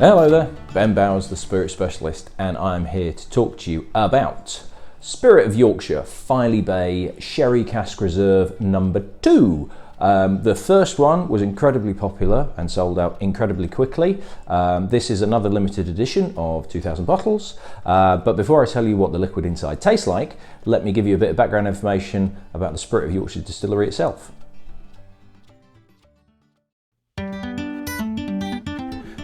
Hello there, Ben Bowers, the Spirit Specialist, and I'm here to talk to you about Spirit of Yorkshire Filey Bay Sherry Cask Reserve number 2. The first one was incredibly popular and sold out incredibly quickly. This is another limited edition of 2,000 bottles. But before I tell you what the liquid inside tastes like, let me give you a bit of background information about the Spirit of Yorkshire distillery itself.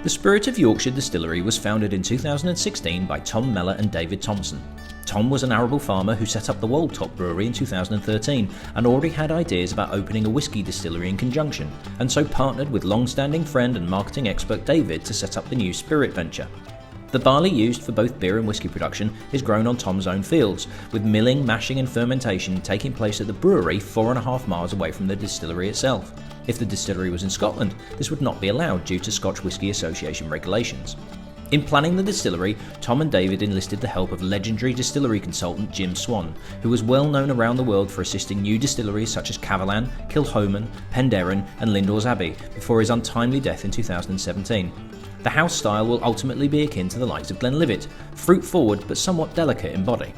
The Spirit of Yorkshire distillery was founded in 2016 by Tom Mellor and David Thompson. Tom was an arable farmer who set up the Wold Top Brewery in 2013 and already had ideas about opening a whisky distillery in conjunction, and so partnered with long-standing friend and marketing expert David to set up the new Spirit venture. The barley used for both beer and whisky production is grown on Tom's own fields, with milling, mashing and fermentation taking place at the brewery 4.5 miles away from the distillery itself. If the distillery was in Scotland, this would not be allowed due to Scotch Whisky Association regulations. In planning the distillery, Tom and David enlisted the help of legendary distillery consultant Jim Swan, who was well known around the world for assisting new distilleries such as Cavallan, Kilchoman, Penderyn and Lindores Abbey before his untimely death in 2017. The house style will ultimately be akin to the likes of Glenlivet, fruit forward but somewhat delicate in body.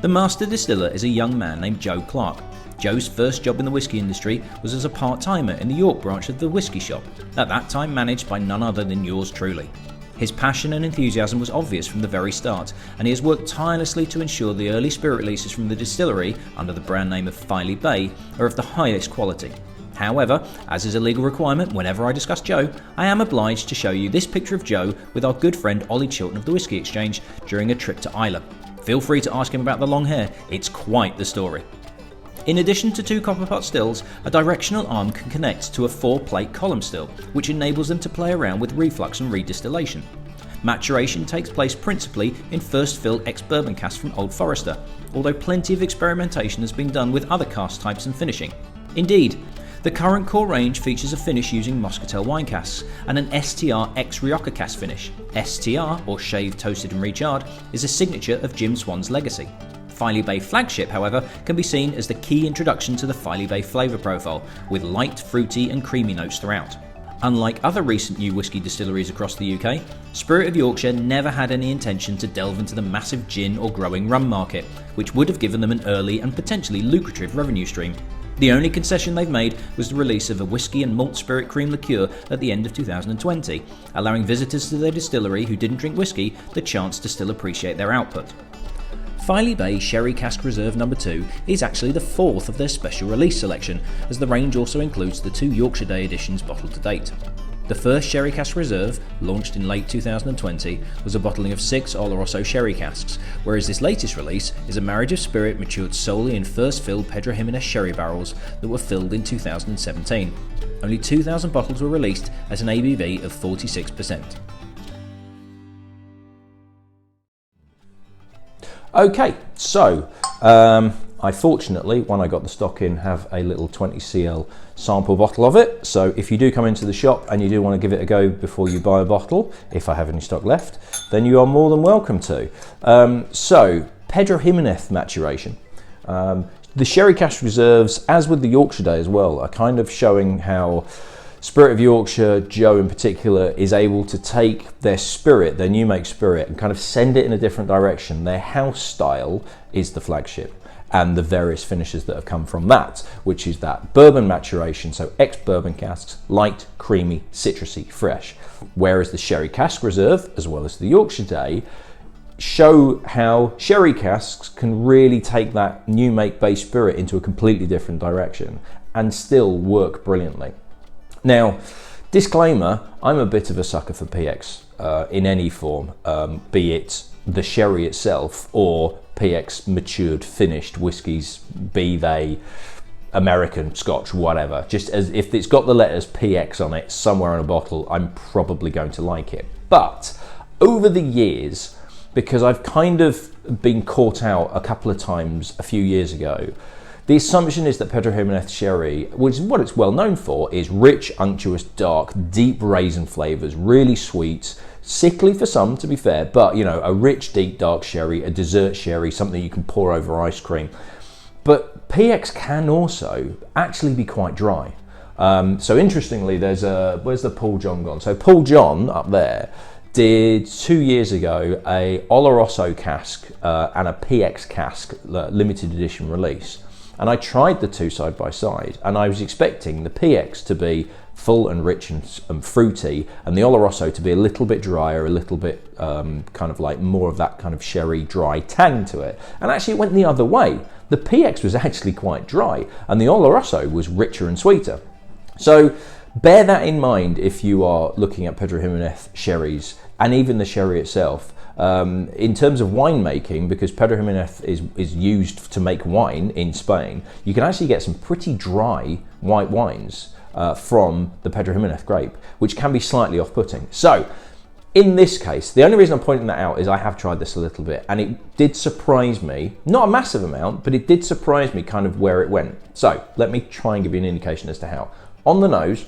The master distiller is a young man named Joe Clark. Joe's first job in the whisky industry was as a part-timer in the York branch of the whisky shop, at that time managed by none other than yours truly. His passion and enthusiasm was obvious from the very start, and he has worked tirelessly to ensure the early spirit releases from the distillery, under the brand name of Filey Bay, are of the highest quality. However, as is a legal requirement whenever I discuss Joe, I am obliged to show you this picture of Joe with our good friend Ollie Chilton of the Whisky Exchange during a trip to Islay. Feel free to ask him about the long hair, it's quite the story. In addition to 2 copper pot stills, a directional arm can connect to a 4-plate column still, which enables them to play around with reflux and redistillation. Maturation takes place principally in first fill ex-bourbon casks from Old Forester, although plenty of experimentation has been done with other cask types and finishing. Indeed, the current core range features a finish using Muscatel wine casks and an STR ex-Rioja cask finish. STR, or shaved, toasted and recharred, is a signature of Jim Swan's legacy. Filey Bay flagship, however, can be seen as the key introduction to the Filey Bay flavour profile, with light, fruity and creamy notes throughout. Unlike other recent new whisky distilleries across the UK, Spirit of Yorkshire never had any intention to delve into the massive gin or growing rum market, which would have given them an early and potentially lucrative revenue stream. The only concession they've made was the release of a whisky and malt spirit cream liqueur at the end of 2020, allowing visitors to their distillery who didn't drink whisky the chance to still appreciate their output. Filey Bay Sherry Cask Reserve number 2 is actually the 4th of their special release selection, as the range also includes the 2 Yorkshire Day editions bottled to date. The first Sherry Cask Reserve, launched in late 2020, was a bottling of 6 Oloroso Sherry casks, whereas this latest release is a marriage of spirit matured solely in first fill Pedro Ximenez sherry barrels that were filled in 2017. Only 2,000 bottles were released at an ABV of 46%. Okay, so I fortunately, when I got the stock in, have a little 20cl sample bottle of it. So if you do come into the shop and you do want to give it a go before you buy a bottle, if I have any stock left, then you are more than welcome to. So Pedro Ximenez maturation. The Sherry Cask Reserves, as with the Yorkshire Day as well, are kind of showing how Spirit of Yorkshire, Joe in particular, is able to take their spirit, their new make spirit, and kind of send it in a different direction. Their house style is the flagship, and the various finishes that have come from that, which is that bourbon maturation, so ex-bourbon casks, light, creamy, citrusy, fresh. Whereas the Sherry Cask Reserve, as well as the Yorkshire Day, show how sherry casks can really take that new make base spirit into a completely different direction and still work brilliantly. Now, disclaimer, I'm a bit of a sucker for PX in any form, be it the sherry itself or PX matured finished whiskies, be they American, Scotch, whatever. Just as if it's got the letters PX on it somewhere in a bottle, I'm probably going to like it. But over the years, because I've kind of been caught out a couple of times a few years ago, the assumption is that Pedro Ximenez sherry, which is what it's well known for, is rich, unctuous, dark, deep raisin flavours, really sweet, sickly for some, to be fair, but you know, a rich, deep, dark sherry, a dessert sherry, something you can pour over ice cream. But PX can also actually be quite dry. So interestingly, there's where's the Paul John gone? So Paul John up there did 2 years ago a Oloroso cask and a PX cask limited edition release. And I tried the two side by side, and I was expecting the PX to be full and rich and fruity, and the Oloroso to be a little bit drier, a little bit kind of like more of that kind of sherry dry tang to it. And actually it went the other way. The PX was actually quite dry, and the Oloroso was richer and sweeter. So bear that in mind if you are looking at Pedro Ximenez sherries, and even the sherry itself. In terms of winemaking, because Pedro Ximenez is used to make wine in Spain, you can actually get some pretty dry white wines from the Pedro Ximenez grape, which can be slightly off-putting. So, in this case, the only reason I'm pointing that out is I have tried this a little bit, and it did surprise me, not a massive amount, but it did surprise me kind of where it went. So, let me try and give you an indication as to how. On the nose,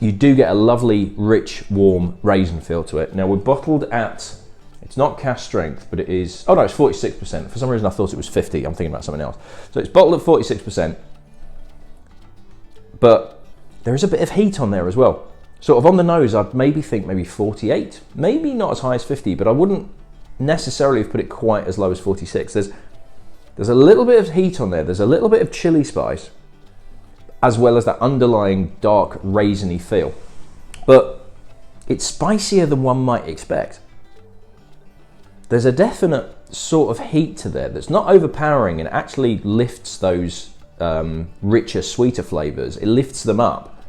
you do get a lovely, rich, warm raisin feel to it. Now we're bottled at, it's not cask strength, but it is, oh no, it's 46%. For some reason I thought it was 50, I'm thinking about something else. So it's bottled at 46%, but there is a bit of heat on there as well. Sort of on the nose, I'd maybe think maybe 48, maybe not as high as 50, but I wouldn't necessarily have put it quite as low as 46. There's a little bit of heat on there, there's a little bit of chili spice, as well as that underlying dark raisiny feel. But it's spicier than one might expect. There's a definite sort of heat to there that's not overpowering and actually lifts those richer, sweeter flavors. It lifts them up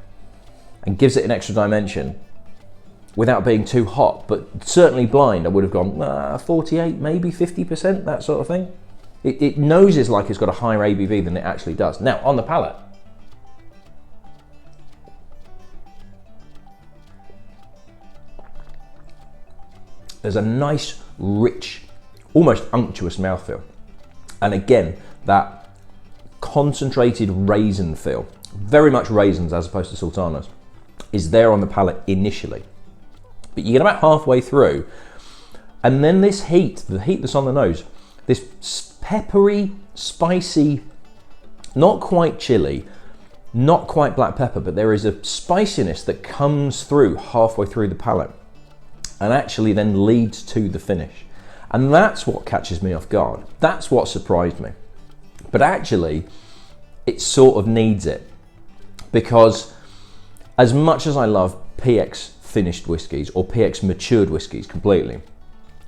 and gives it an extra dimension without being too hot. But certainly blind, I would have gone 48, maybe 50%, that sort of thing. It noses like it's got a higher ABV than it actually does. Now, on the palate, there's a nice, rich, almost unctuous mouthfeel. And again, that concentrated raisin feel, very much raisins as opposed to sultanas, is there on the palate initially. But you get about halfway through, and then this heat, the heat that's on the nose, this peppery, spicy, not quite chili, not quite black pepper, but there is a spiciness that comes through halfway through the palate, and actually then leads to the finish. And that's what catches me off guard. That's what surprised me. But actually, it sort of needs it. Because as much as I love PX finished whiskies or PX matured whiskies completely,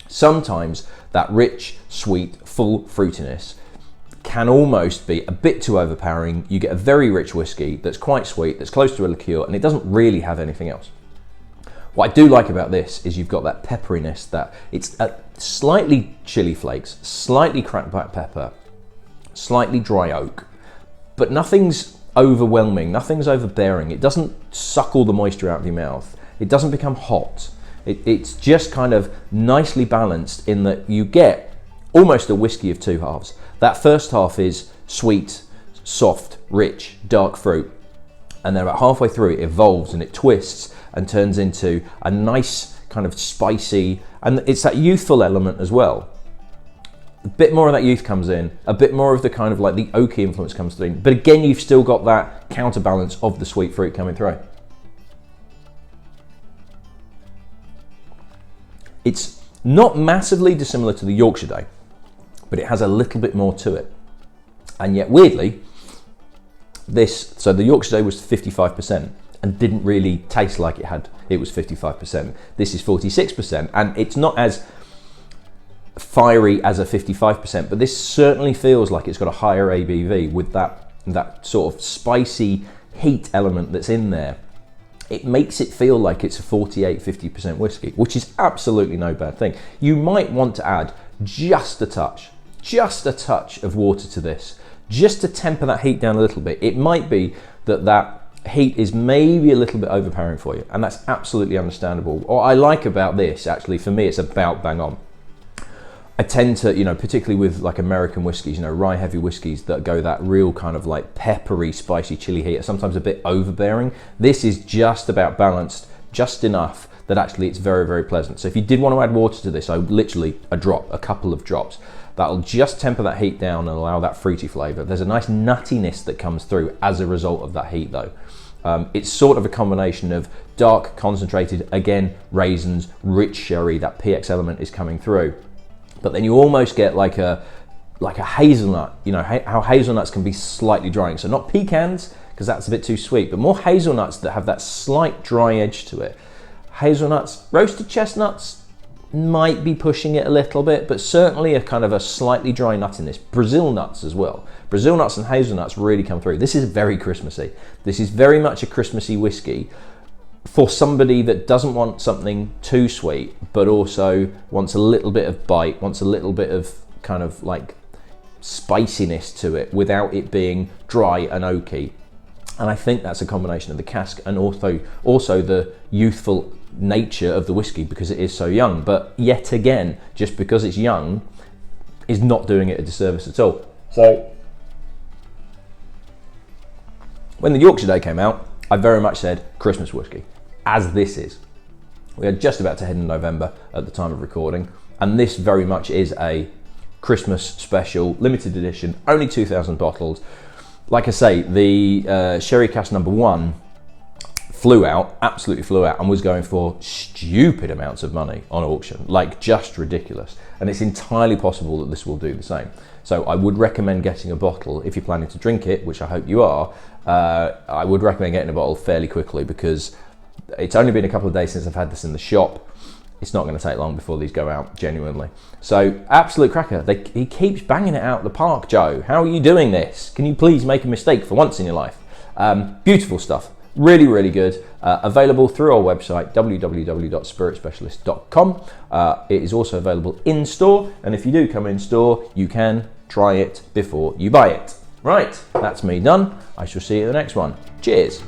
sometimes that rich, sweet, full fruitiness can almost be a bit too overpowering. You get a very rich whiskey that's quite sweet, that's close to a liqueur, and it doesn't really have anything else. What I do like about this is you've got that pepperiness, that it's slightly chili flakes, slightly cracked black pepper, slightly dry oak, but nothing's overwhelming, nothing's overbearing. It doesn't suck all the moisture out of your mouth. It doesn't become hot. It's just kind of nicely balanced in that you get almost a whiskey of two halves. That first half is sweet, soft, rich, dark fruit. And then about halfway through it evolves and it twists and turns into a nice kind of spicy, and it's that youthful element as well. A bit more of that youth comes in, a bit more of the kind of like the oaky influence comes through, but again you've still got that counterbalance of the sweet fruit coming through. It's not massively dissimilar to the Yorkshire Day, but it has a little bit more to it. And yet weirdly, so the Yorkshire Day was 55% and didn't really taste like it was 55%. This is 46%, and it's not as fiery as a 55%, but this certainly feels like it's got a higher ABV with that sort of spicy heat element that's in there. It makes it feel like it's a 48-50% whiskey, which is absolutely no bad thing. You might want to add just a touch of water to this, just to temper that heat down a little bit. It might be that heat is maybe a little bit overpowering for you, and that's absolutely understandable. What I like about this, actually, for me, it's about bang on. I tend to, particularly with like American whiskies, rye heavy whiskies that go that real kind of like peppery, spicy chili heat, sometimes a bit overbearing. This is just about balanced, just enough that actually it's very, very pleasant. So if you did want to add water to this, literally a couple of drops. That'll just temper that heat down and allow that fruity flavour. There's a nice nuttiness that comes through as a result of that heat though. It's sort of a combination of dark, concentrated, again, raisins, rich sherry, that PX element is coming through. But then you almost get like a hazelnut, you know, how hazelnuts can be slightly drying. So not pecans, because that's a bit too sweet, but more hazelnuts that have that slight dry edge to it. Hazelnuts, roasted chestnuts might be pushing it a little bit, but certainly a kind of a slightly dry nut in this. Brazil nuts as well. Brazil nuts and hazelnuts really come through. This is very Christmassy. This is very much a Christmassy whiskey for somebody that doesn't want something too sweet, but also wants a little bit of bite, wants a little bit of kind of like spiciness to it without it being dry and oaky. And I think that's a combination of the cask and also the youthful nature of the whiskey because it is so young. But yet again, just because it's young is not doing it a disservice at all. So when the Yorkshire Day came out, I very much said Christmas whiskey, as this is. We are just about to head into November at the time of recording, and this very much is a Christmas special, limited edition, only 2,000 bottles. Like I say, the Sherry Cask number 1 absolutely flew out, and was going for stupid amounts of money on auction, like just ridiculous. And it's entirely possible that this will do the same. So I would recommend getting a bottle if you're planning to drink it, which I hope you are. I would recommend getting a bottle fairly quickly because it's only been a couple of days since I've had this in the shop. It's not going to take long before these go out, genuinely. So, absolute cracker. He keeps banging it out the park, Joe. How are you doing this? Can you please make a mistake for once in your life? Beautiful stuff. Really, really good. Available through our website, www.spiritspecialist.com. It is also available in store. And if you do come in store, you can try it before you buy it. Right, that's me done. I shall see you in the next one. Cheers.